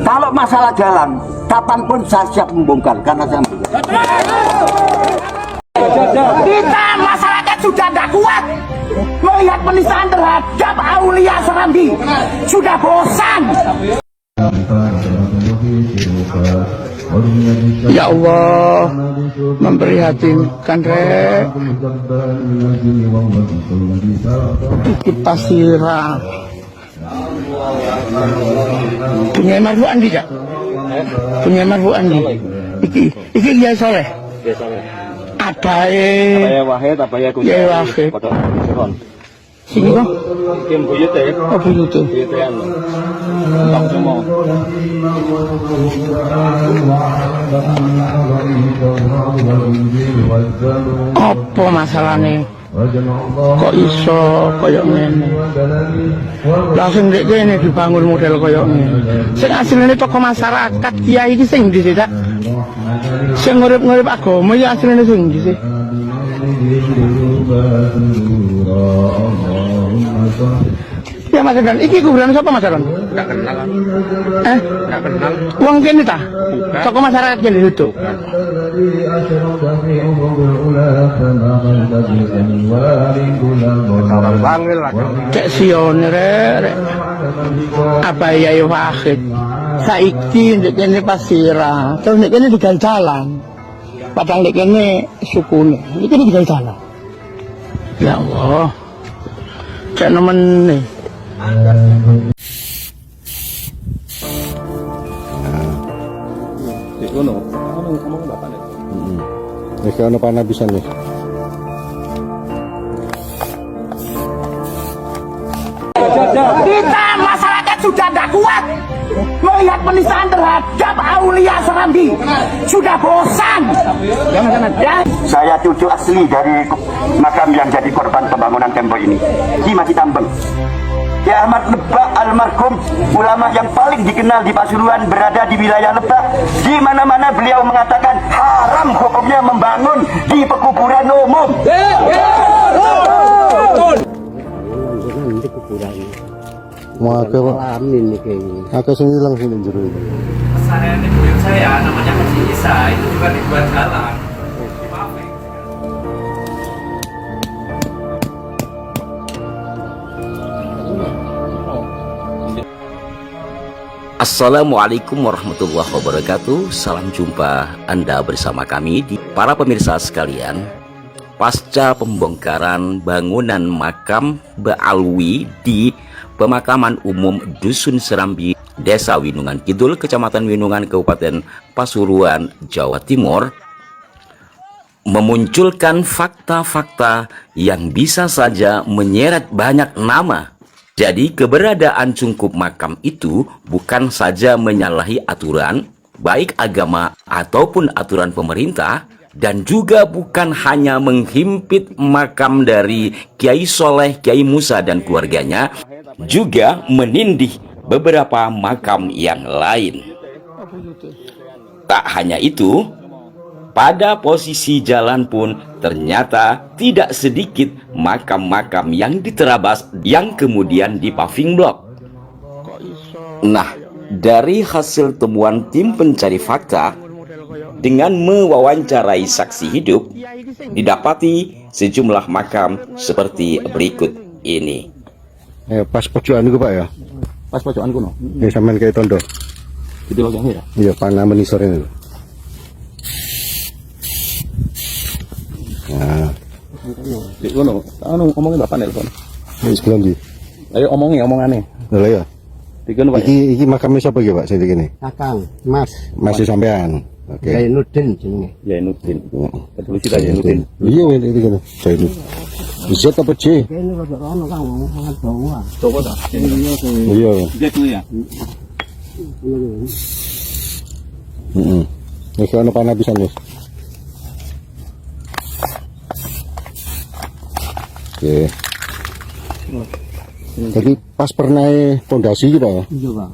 Kalau masalah jalan, kapanpun saya siap membongkar karena saya kita masyarakat sudah tidak kuat melihat penistaan terhadap Aulia Serambi, sudah bosan. Ya Allah, memprihatinkan rek. Bukit Pasirah. Punya Marfu Andi tak? Punya Marfu Andi. Iki Kiai Soleh. Ada Wahid, Kiai Wahid. Sini kok? Kim buyut ya? Oh buyut tuh. Apa masalahnya? Kok iso koyok ngene? Langsung dek kene dibangun model koyok ngene. Sing asline tokoh masyarakat kiai iki sing ndi sih, Dak? Sing ngurip-ngurip agama ya asline sing ndi sih? Ya Mas Don, iki kuburan siapa Mas Don? Enggak kenal. Enggak kenal. Uang kene ta? Tokoh masyarakat kene itu. Orang bangil lah. Cek sione rek. Apa ya Wahid? Saiki ndek kene Pasirah, terus ndek kene digawe dalan. Padahal ndek kene sukune. Iki digawe dalan. Ya Allah. Cek nemen nih. Ngomong bapak nih. Iki ana panah pisan nih. Kita masyarakat sudah tidak kuat melihat penistaan terhadap Aulia Serambi, sudah bosan. Ya. Saya cucu asli dari makam yang jadi korban pembangunan tembok ini, Ki Masjid Tambeng. Ki Ahmad Lebak almarhum, ulama yang paling dikenal di Pasuruan, berada di wilayah Lebak. Di mana-mana beliau mengatakan haram hukumnya membangun di pekuburan umum. Maka amin nih kayaknya. Aku sing ilang sing jero iki. Pesantren buyut saya namanya Haji Isa, itu juga dibuat jalan. Assalamualaikum warahmatullahi wabarakatuh. Salam jumpa Anda bersama kami di para pemirsa sekalian. Pasca pembongkaran bangunan makam Ba'alwi di Pemakaman Umum Dusun Serambi, Desa Winungan Kidul, Kecamatan Winungan, Kabupaten Pasuruan, Jawa Timur, memunculkan fakta-fakta yang bisa saja menyeret banyak nama. Jadi keberadaan cungkup makam itu bukan saja menyalahi aturan, baik agama ataupun aturan pemerintah, dan juga bukan hanya menghimpit makam dari Kiai Soleh, Kiai Musa dan keluarganya, juga menindih beberapa makam yang lain. Tak hanya itu, pada posisi jalan pun ternyata tidak sedikit makam-makam yang diterabas yang kemudian dipaving blok. Nah, dari hasil temuan tim pencari fakta dengan mewawancarai saksi hidup, didapati sejumlah makam seperti berikut ini. Pas pojokan iku Pak ya. Pas pojokan kuno. Ya sampean kayak tondo. Itu logiknya ya. Iya, panah menisor ini. Nah, Di kuno. Ngomongin bapak nih telepon. wis belum di. Ayo omongannya. Lha ya. Di kuno Pak. Iki makamnya siapa iki Pak sing kene? Kakang, Mas. Masih sampean. Oke. Zainuddin jenenge. Yainuddin. Tulis kita Yainuddin. Iya, ini kene. Saya Z apa C? Kene rada ono Kang, sangat bawah. Coba dah. Iya. Dia dulu ya. Iki ana panah pisan wis. Oke. Jadi pas pernah pondasi gitu ya? Iya, Pak.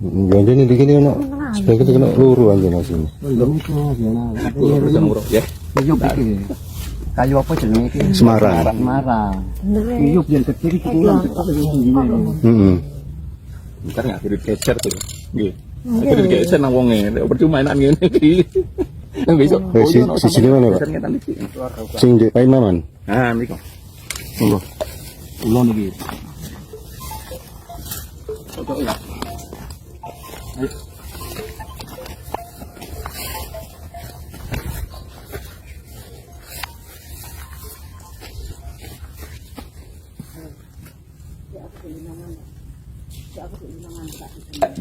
Jangan ini begini ono sebagai kena luru aja sini. Ya. Kayu apa jenenge iki? Semarang. Semarang. Iya, biar kecil iki pulang. Heeh. Bentar nggak kiri geser tuh. Nggih. Akhirnya kayak senang wongnya, percuma enak ngene iki. Nang besok. Sini mana Pak? Sing di Painaman. Nah, mriko. Monggo. Ulon iki.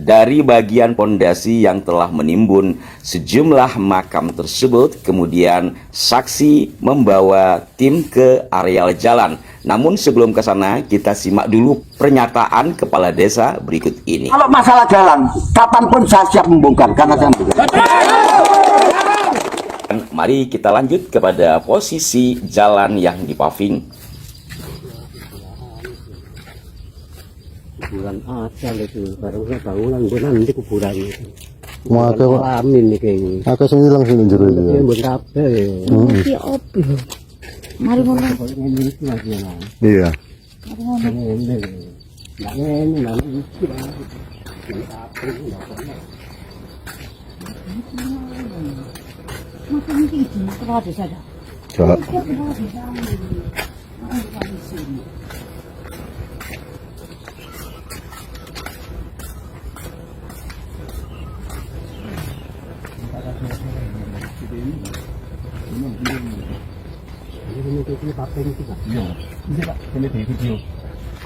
Dari bagian pondasi yang telah menimbun sejumlah makam tersebut, kemudian saksi membawa tim ke areal jalan. Namun sebelum ke sana, kita simak dulu pernyataan kepala desa berikut ini. Kalau masalah jalan, kapanpun saya siap membongkar karena saya membongkar. Mari kita lanjut kepada posisi jalan yang dipaving. Kuburan ada itu, barunya bangunan benar di kuburan itu. Mau ke Pak? Amin nih kayaknya. Aku sing ilang sing jero iki. Ini buat apa ya? Iki opo? Mari ngomong. Ini itu lagi ya. Iya. Ini nanti. Makam iki di kepala desa dah. Coba.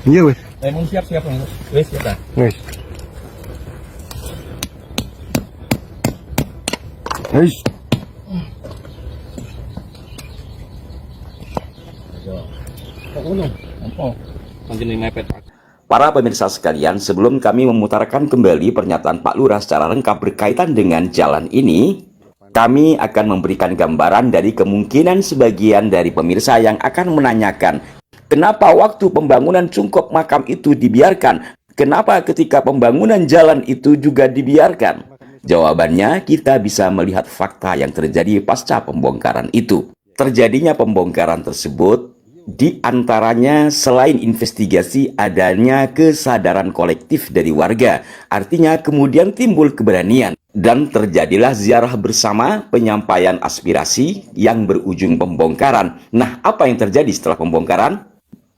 Iya wes. Mau siap-siap wis siap dah. Wes. Wes. Para pemirsa sekalian, sebelum kami memutarkan kembali pernyataan Pak Lurah secara lengkap berkaitan dengan jalan ini, kami akan memberikan gambaran dari kemungkinan sebagian dari pemirsa yang akan menanyakan, kenapa waktu pembangunan cungkup makam itu dibiarkan? Kenapa ketika pembangunan jalan itu juga dibiarkan? Jawabannya, kita bisa melihat fakta yang terjadi pasca pembongkaran itu. Terjadinya pembongkaran tersebut, di antaranya selain investigasi adanya kesadaran kolektif dari warga. Artinya kemudian timbul keberanian. Dan terjadilah ziarah bersama penyampaian aspirasi yang berujung pembongkaran. Nah, apa yang terjadi setelah pembongkaran?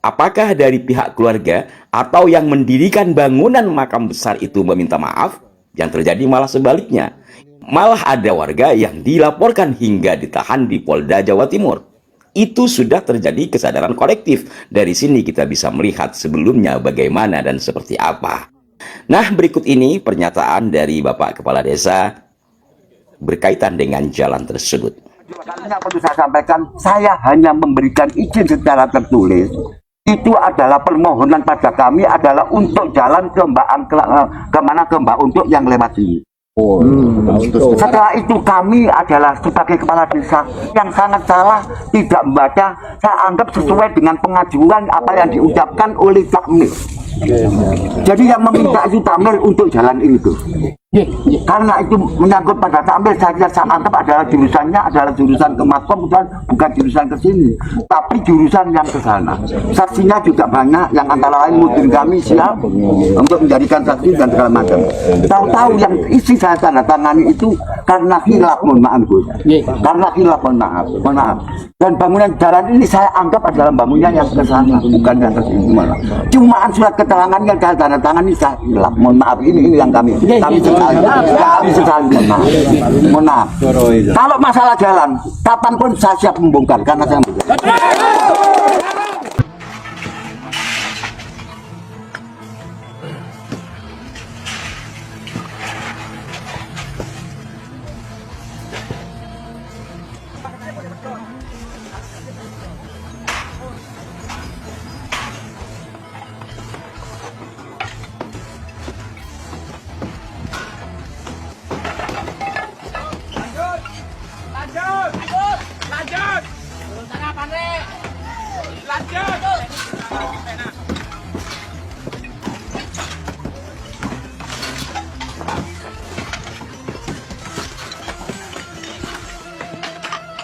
Apakah dari pihak keluarga atau yang mendirikan bangunan makam besar itu meminta maaf? Yang terjadi malah sebaliknya. Malah ada warga yang dilaporkan hingga ditahan di Polda Jawa Timur. Itu sudah terjadi kesadaran kolektif. Dari sini kita bisa melihat sebelumnya bagaimana dan seperti apa. Nah, berikut ini pernyataan dari Bapak Kepala Desa berkaitan dengan jalan tersebut. Yang perlu saya sampaikan, saya hanya memberikan izin secara tertulis. Itu adalah permohonan pada kami adalah untuk jalan ke Mbak untuk yang lewat sini. Setelah itu kami adalah sebagai kepala desa yang sangat salah, tidak membaca. Saya anggap sesuai dengan pengajuan apa yang diucapkan oleh Takmir. Jadi yang meminta itu Takmir untuk jalan itu. Karena itu menyangkut pada Takmir, saya anggap adalah jurusannya adalah jurusan ke Makom, bukan jurusan ke sini, tapi jurusan yang ke sana. Saksinya juga banyak, yang antara lain mudir kami siap untuk menjadikan saksi dan segala macam. Tahu-tahu yang isi saya tanda tangani itu karena hilaf, mohon maaf Gus. Karena hilaf, mohon maaf. Dan bangunan jalan ini saya anggap adalah bangunan yang ke sana, bukan yang ke sini malah. Cuma surat keterangan yang saya tanda tangani saya hilaf, mohon maaf. Ini yang kami sesali, mohon maaf. Kalau masalah jalan, kapanpun saya siap membongkar karena saya membongkar.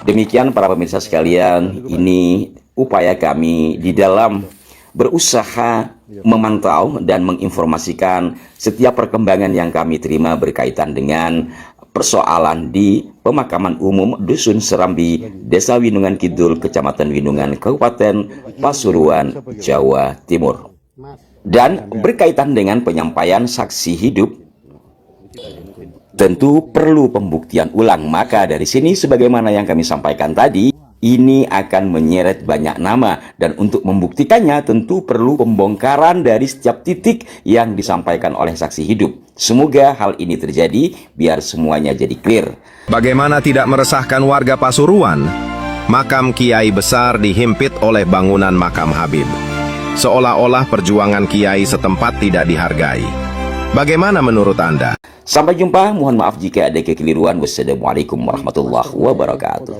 Demikian para pemirsa sekalian, ini upaya kami di dalam berusaha memantau dan menginformasikan setiap perkembangan yang kami terima berkaitan dengan persoalan di pemakaman umum Dusun Serambi, Desa Winungan Kidul, Kecamatan Winungan, Kabupaten Pasuruan, Jawa Timur. Dan berkaitan dengan penyampaian saksi hidup, tentu perlu pembuktian ulang. Maka dari sini sebagaimana yang kami sampaikan tadi, ini akan menyeret banyak nama, dan untuk membuktikannya tentu perlu pembongkaran dari setiap titik yang disampaikan oleh saksi hidup. Semoga hal ini terjadi biar semuanya jadi clear. Bagaimana tidak meresahkan warga Pasuruan? Makam Kiai besar dihimpit oleh bangunan makam Habib. Seolah-olah perjuangan Kiai setempat tidak dihargai. Bagaimana menurut Anda? Sampai jumpa, mohon maaf jika ada kekeliruan. Wassalamualaikum warahmatullahi wabarakatuh.